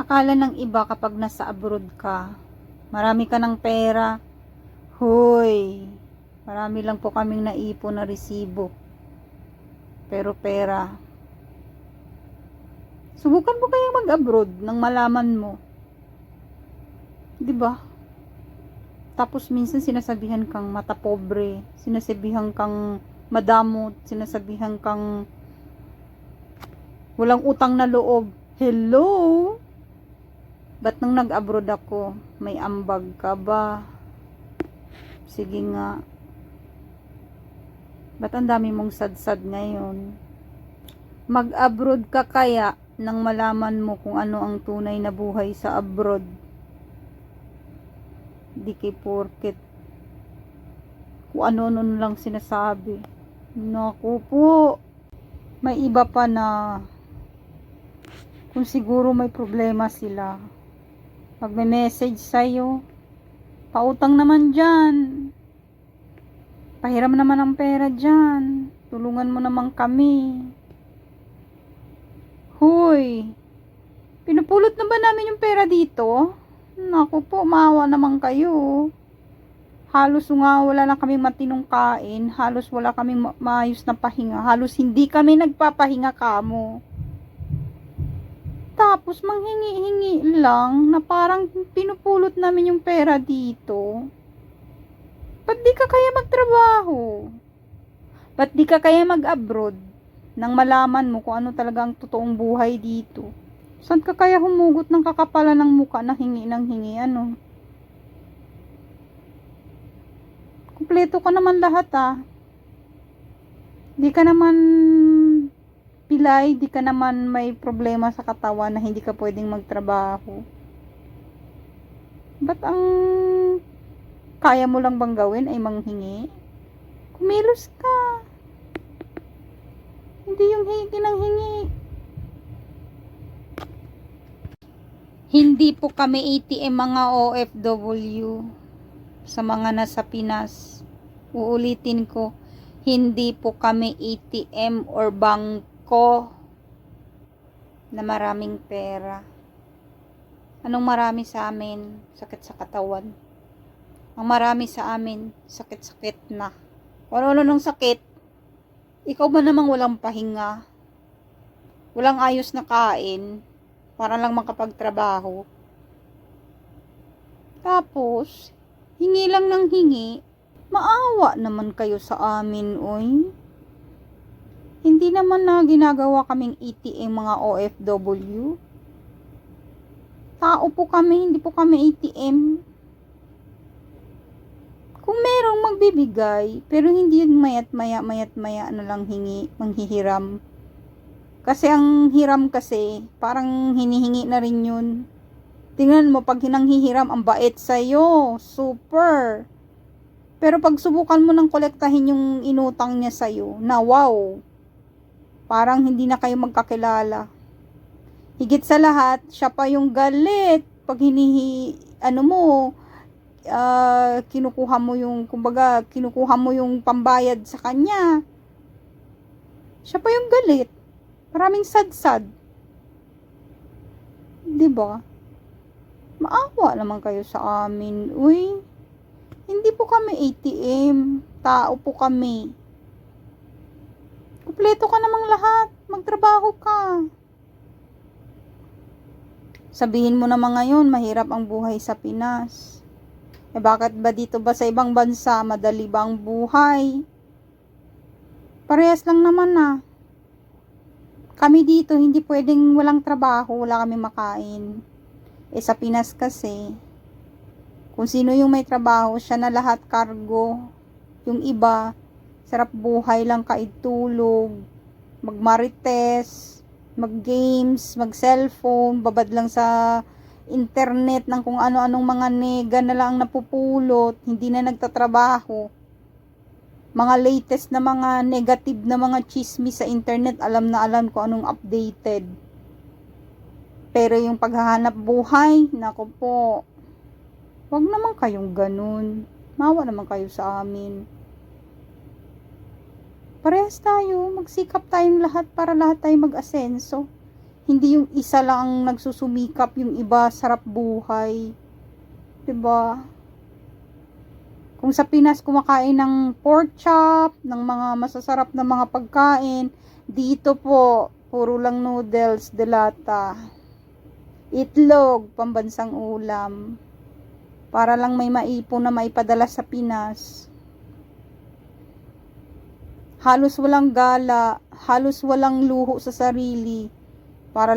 Akala ng iba kapag nasa abroad ka, marami ka ng pera. Hoy, marami lang po kaming naipon na resibo. Pero pera. Subukan mo kayang mag-abroad nang malaman mo. 'Di ba? Tapos minsan sinasabihan kang mata pobre, sinasabihan kang madamot, sinasabihan kang walang utang na loob. Hello? Ba't nung nag-abroad ako, may ambag ka ba? Sige nga. Ba't ang dami mong sad-sad ngayon? Mag-abroad ka kaya nang malaman mo kung ano ang tunay na buhay sa abroad. Di kay porket kung ano-ano lang sinasabi. Naku po. May iba pa na kung siguro may problema sila. Pag may message sa'yo, pautang naman dyan. Pahiram naman ang pera dyan. Tulungan mo naman kami. Hoy, pinupulot na ba namin yung pera dito? Naku po, maawa naman kayo. Halos nga wala na kaming matinong kain. Halos wala kaming maayos na pahinga. Halos hindi kami nagpapahinga kamo. Tapos manghingi-hingi lang na parang pinupulot namin yung pera dito. Ba't di ka kaya magtrabaho? Ba't di ka kaya mag-abroad nang malaman mo kung ano talaga ang totoong buhay dito? Saan ka kaya humugot ng kakapalan ng muka na hingi ng hingi? Ano? Kumpleto ka naman lahat Di ka naman pilay, di ka naman may problema sa katawan na hindi ka pwedeng magtrabaho. Ba't ang kaya mo lang bang gawin ay manghingi? Kumilos ka. Hindi yung hingi ng hingi. Hindi po kami ATM mga OFW sa mga nasa Pinas. Uulitin ko, hindi po kami ATM or bangko na maraming pera. Anong marami sa amin? Sakit sa katawan. Ang marami sa amin, sakit-sakit na. Ano nung sakit? Ikaw ba namang walang pahinga? Walang ayos na kain para lang makapagtrabaho? Tapos, hingi lang ng hingi. Maawa naman kayo sa amin, oy. Hindi naman na ginagawa kaming ATM mga OFW. Tao po kami, hindi po kami ATM. Kung merong magbibigay, pero hindi yun mayat maya na lang hingi, manghihiram. Kasi ang hiram kasi, parang hinihingi na rin yun. Tingnan mo, pag hinanghihiram, ang bait sa'yo. Super. Pero pag subukan mo nang kolektahin yung inutang niya sa'yo, na wow, parang hindi na kayo magkakilala. Higit sa lahat, siya pa yung galit. Pag kinukuha mo yung, kumbaga, kinukuha mo yung pambayad sa kanya. Siya pa yung galit. Maraming sad-sad. Diba? Maawa naman kayo sa amin. Uy, hindi po kami ATM. Tao po kami. Kumpleto ka namang lahat. Magtrabaho ka. Sabihin mo naman ngayon, mahirap ang buhay sa Pinas. Bakit ba dito ba sa ibang bansa, madali ba ang buhay? Parehas lang naman Kami dito, hindi pwedeng walang trabaho, wala kami makain. Sa Pinas kasi, kung sino yung may trabaho, siya na lahat kargo. Yung iba, sarap buhay lang, kaitulog, magmarites, mag-games, mag-cellphone, babad lang sa internet ng kung ano-anong mga nega na lang napupulot, hindi na nagtatrabaho. Mga latest na mga negative na mga chismis sa internet, alam na alam ko anong updated. Pero yung paghahanap buhay, nako po, wag naman kayong ganun. Maawa naman kayo sa amin. Parehas tayo, magsikap tayong lahat para lahat tayo mag-asenso. Hindi yung isa lang ang nagsusumikap, yung iba sarap buhay. 'Di ba? Kung sa Pinas kumakain ng pork chop, ng mga masasarap na mga pagkain, dito po puro lang noodles, delata, itlog, pambansang ulam, para lang may maipon na maipadala sa Pinas. Halos walang gala, halos walang luho sa sarili, para